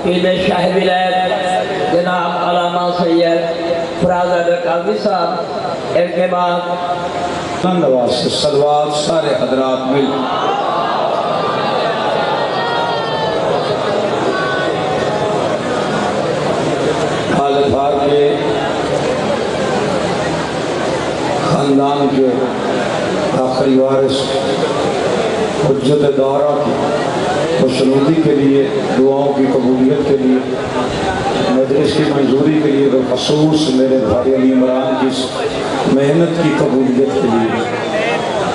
عقید شاہ ولایت جناب علامہ سید فراز احمد قاضی صاحب، ان کے بعد نواز سے صلوات سارے حضرات مل حالدار کے خاندان کے آخری وارث حجت دورہ کی خوشنودی کے لیے، دعاؤں کی قبولیت کے لیے، مجلس کی منظوری کے لیے، بالخصوص میرے بھائی علی عمران کی محنت کی قبولیت کے لیے،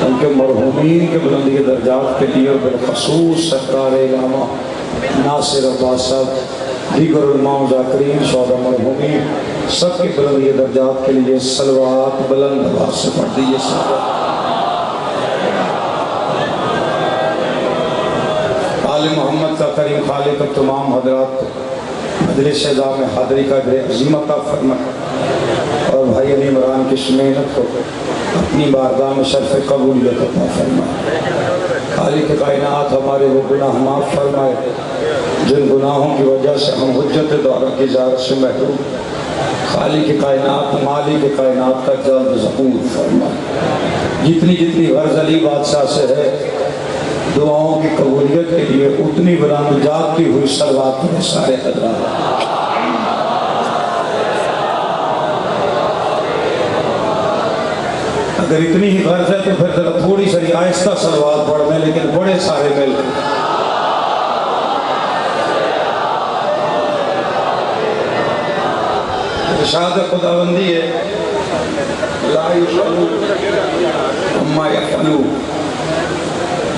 ان کے مرحومین کے بلندی درجات کے لیے، اور بالخصوص سرکار علامہ ناصر عباس صاحب، دیگر علماء ذاکرین شہداء مرحومین سب کی بلندی درجات کے لیے صلوات بلند آواز سے پڑھ دیجیے۔ آل محمد کا کریم خالق تمام حضرات کو مجلس اعزاز میں حاضری کا عظیم عطا فرمائے، اور بھائی علی عمران کی محنت کو اپنی بارگاہ میں شرف قبولیت عطا فرمائے۔ خالق کائنات ہمارے وہ گناہ معاف فرمائے جن گناہوں کی وجہ سے ہم حجت دورہ کی زیارت سے محروم۔ خالق کائنات مالک کائنات کا جلد ظہور فرمائے۔ جتنی غرض علی بادشاہ سے ہے دعاؤں کی قبولیت کے لیے اتنی بلند جاتی ہوئی صلوات میں سارے حضرات۔ اگر اتنی ہی غرض ہے تو پھر تھوڑی سی آہستہ صلوات پڑھ میں، لیکن بڑے سارے مل ارشاد خداوندی ہے لا یسألون عما یفعلون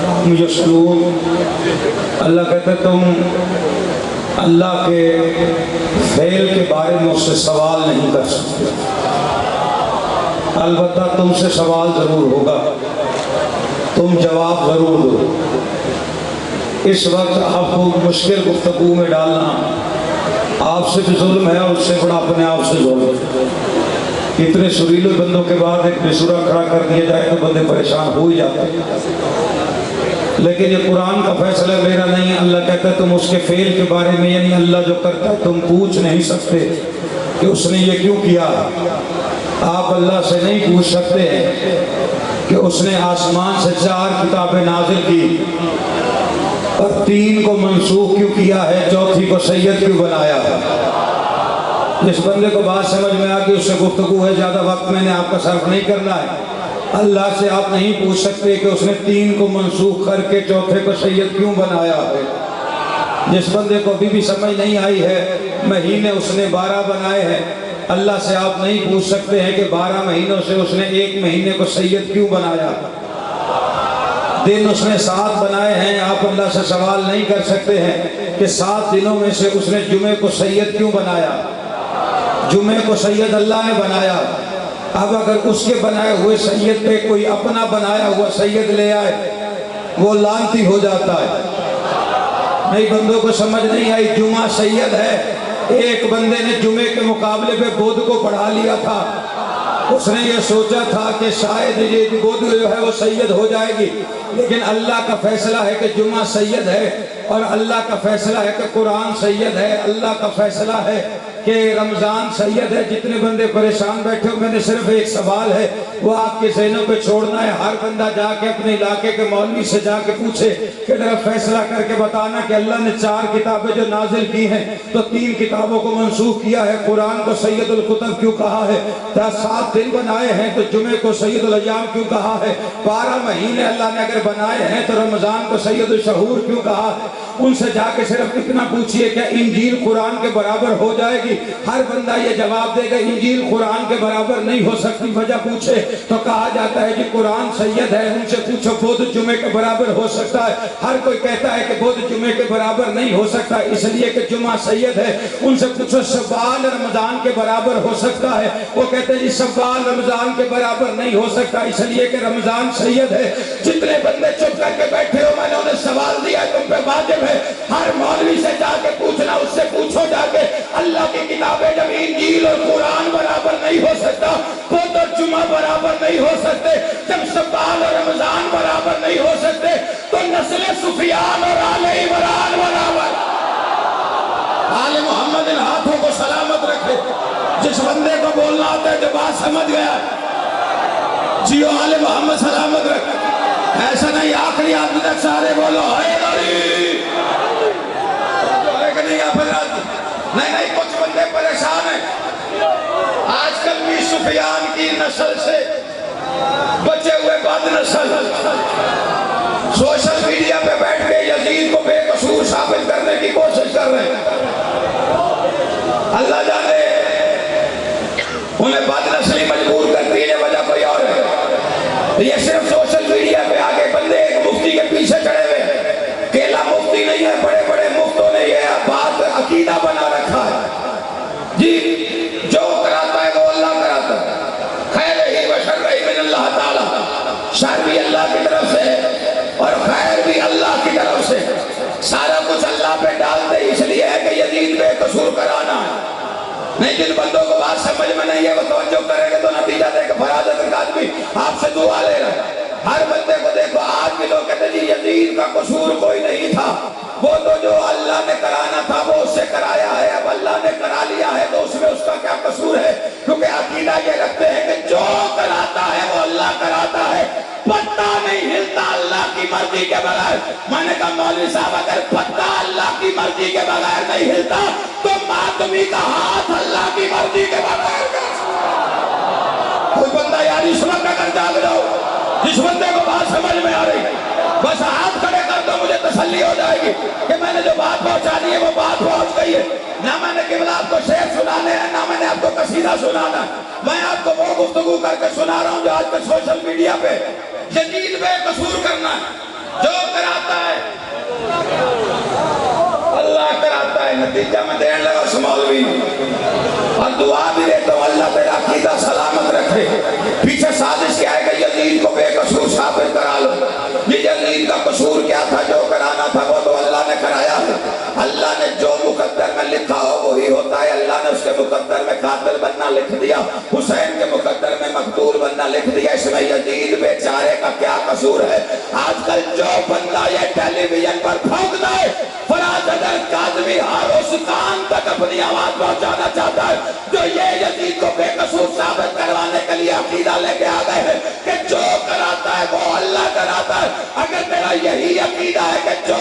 ہم یسألون۔ اللہ کہتا ہے تم اللہ کے فعل کے بارے میں اس سے سوال نہیں کر سکتے، البتہ تم سے سوال ضرور ہوگا، تم جواب ضرور دو۔ اس وقت آپ کو مشکل گفتگو میں ڈالنا آپ سے بھی ظلم ہے، اور اس سے بڑا اپنے آپ سے ظلم ہے۔ اتنے سریلے بندوں کے بعد ایک بسورا کھڑا کر دیا جائے تو بندے پریشان ہو ہی جاتے ہیں، لیکن یہ قرآن کا فیصلہ میرا نہیں ہے۔ اللہ کہتا ہے تم اس کے فعل کے بارے میں، یعنی اللہ جو کرتا ہے تم پوچھ نہیں سکتے کہ اس نے یہ کیوں کیا۔ آپ اللہ سے نہیں پوچھ سکتے کہ اس نے آسمان سے 4 کتابیں نازل کی اور 3 کو منسوخ کیوں کیا ہے، 4تھی کو سید کیوں بنایا ہے۔ جس بندے کو بات سمجھ میں آ کہ اس سے گفتگو ہے، زیادہ وقت میں نے آپ کا صرف نہیں کرنا ہے۔ اللہ سے آپ نہیں پوچھ سکتے کہ اس نے 3 کو منسوخ کر کے 4تھے کو سید کیوں بنایا ہے۔ جس بندے کو ابھی بھی سمجھ نہیں آئی ہے مہینے اس نے 12 بنائے ہیں، اللہ سے آپ نہیں پوچھ سکتے ہیں کہ 12 مہینوں سے اس نے 1 مہینے کو سید کیوں بنایا۔ دن اس نے 7 بنائے ہیں، آپ اللہ سے سوال نہیں کر سکتے ہیں کہ 7 دنوں میں سے اس نے جمعے کو سید کیوں بنایا۔ جمعے کو سید اللہ نے بنایا۔ اب اگر اس کے بنائے ہوئے سید پہ کوئی اپنا بنایا ہوا سید لے آئے وہ لعنتی ہو جاتا ہے۔ نئی بندوں کو سمجھ نہیں آئی، جمعہ سید ہے۔ ایک بندے نے جمعے کے مقابلے پہ بدھ کو پڑھا لیا تھا، اس نے یہ سوچا تھا کہ شاید یہ بدھ جو ہے وہ سید ہو جائے گی، لیکن اللہ کا فیصلہ ہے کہ جمعہ سید ہے، اور اللہ کا فیصلہ ہے کہ قرآن سید ہے، اللہ کا فیصلہ ہے کہ رمضان سید ہے۔ جتنے بندے پریشان بیٹھے ہو، میں نے صرف ایک سوال ہے وہ آپ کے ذہنوں پہ چھوڑنا ہے۔ ہر بندہ جا کے اپنے علاقے کے مولوی سے جا کے پوچھے کہ ذرا فیصلہ کر کے بتانا کہ اللہ نے 4 کتابیں جو نازل کی ہیں تو 3 کتابوں کو منسوخ کیا ہے، قرآن کو سید الکتب کیوں کہا ہے، 7 دن بنائے ہیں تو جمعے کو سید الایام کیوں کہا ہے، 12 مہینے اللہ نے اگر بنائے ہیں تو رمضان کو سید الشہور کیوں کہا ہے۔ ان سے جا کے صرف اتنا پوچھئے کہ انجیل قرآن کے برابر ہو جائے گی، ہر بندہ یہ جواب دے گا انجیل قرآن کے برابر نہیں ہو سکتی۔ وجہ پوچھے تو کہا جاتا ہے کہ قرآن سید ہے۔ ان سے پوچھو بدھ جمعے کے برابر ہو سکتا ہے، ہر کوئی کہتا ہے کہ بدھ جمعے کے برابر نہیں ہو سکتا اس لیے کہ جمعہ سید ہے۔ ان سے پوچھو شوال رمضان کے برابر ہو سکتا ہے، وہ کہتے ہیں شوال رمضان کے برابر نہیں ہو سکتا اس لیے کہ رمضان سید ہے۔ جتنے بندے چپ کر کے بیٹھے ہو، میں نے انہیں سوال دیا تم پہ واجب ہے ہر مولوی سے جا کے پوچھنا، اس سے پوچھو جا کے اللہ کی کتابیں جب انجیل اور قرآن برابر نہیں ہو سکتا، بدھ اور جمعہ برابر نہیں ہو سکتے، جب شوال اور رمضان برابر نہیں ہو سکتے تو نسل سفیان اور آل عمران برابر۔ جس بندے کو بولنا ہوتا ہے جو بات سمجھ گیا جیو آل محمد سلامت رکھ. ایسا نہیں آخری آدمی تک سارے بولو حیدری. نہیں حضرت نہیں کچھ بندے پریشان ہیں آج کل بھی سفیان کی نسل سے بچے ہوئے بد نسل سوشل میڈیا پہ بیٹھ کے یزید کو بے قصور ثابت کرنے کی کوشش کر رہے ہیں. اللہ جانے انہیں بد نسلی مجبور کرتی ہے وجہ کوئی اور ہے. یہ صرف سوشل میڈیا پہ آگے بندے ایک مفتی کے پیچھے چڑھے ہوئے. کیلا مفتی نہیں ہے, بڑے بڑے مفتوں نے یہ بات عقیدہ بنا رکھا ہے جی جو کراتا ہے وہ اللہ کراتا ہے. خیر ہی و شر ہی من اللہ تعالی, شر بھی اللہ کی طرف سے اور خیر بھی اللہ کی طرف سے. سارا کچھ اللہ پہ ڈالتے اس لیے ہے کہ یزید بے قصور کرانا ہے. نہیں جن بندوں کو بات سمجھ میں نہیں ہے وہ توجہ کریں گے تو نتیجہ دے کہ فرازت کا آدمی آپ سے دعا لے رہا ہے. ہر بندے کو دیکھو آج بھی لوگ کہتے ہیں یزید کا قصور کوئی نہیں تھا, وہ تو جو اللہ نے کرانا تھا وہ اس سے کرایا ہے, اب اللہ نے کرا لیا ہے تو اس میں اس کا کیا قصور ہے. کیونکہ عقیدہ یہ رکھتے ہیں کہ جو کراتا ہے وہ اللہ کراتا ہے, پتہ نہیں ہلتا اللہ کی مرضی کے بغیر. میں نے کہا مولوی صاحب اگر پتہ اللہ کی مرضی کے بغیر نہیں ہلتا تو آدمی کا ہاتھ اللہ کی مرضی کے بغیر کوئی بندہ یار اس وقت اگر جاگ جاؤ جس بندے کو بات سمجھ میں آ رہی بس ہاتھ کھڑے کر دو مجھے تسلی ہو جائے گی کہ میں نے جو بات پہنچانی ہے وہ بات پہنچ گئی ہے. نہ میں نے قبلہ آپ کو شعر سنانے ہیں نہ میں نے آپ کو قصیدہ سنانا ہے. میں آپ کو وہ گفتگو کر کے سنا رہا ہوں جو آج کل سوشل میڈیا پہ یزید بے قصور کرنا ہے. جو کراتا ہے اللہ کراتا ہے. نتیجہ میں دینے لگا اس مولوی اور دعا بھی دیتا ہوں اللہ تیرا عقیدہ سلامت رکھے. پیچھے سازش کیا ہے کہ یزید کو بے قصور ثابت کرا لو. یہ یزید کا قصور کیا تھا, جو کرانا تھا وہ تو اللہ نے کرایا ہے. اللہ نے جو مقدر میں لکھا ہو وہی ہوتا ہے. اللہ نے اس کے مقدر میں قاتل بننا لکھ دیا, حسین کے مقدر میں مقتول بننا لکھ دیا. اس میں یزید بیچارے کا کیا قصور ہے. آج کل جو بندہ یہ ٹیلی ویژن پر پھونکتا ہے فراز اگر کاظمی ہر اس کان تک اپنی آواز پہنچانا چاہتا ہے جو یہ یزید کو بے قصور ثابت کروانے کے لیے عقیدہ لے کے آ گئے ہیں کہ جو کراتا ہے وہ اللہ کراتا ہے. اگر میرا یہی عقیدہ ہے کہ جو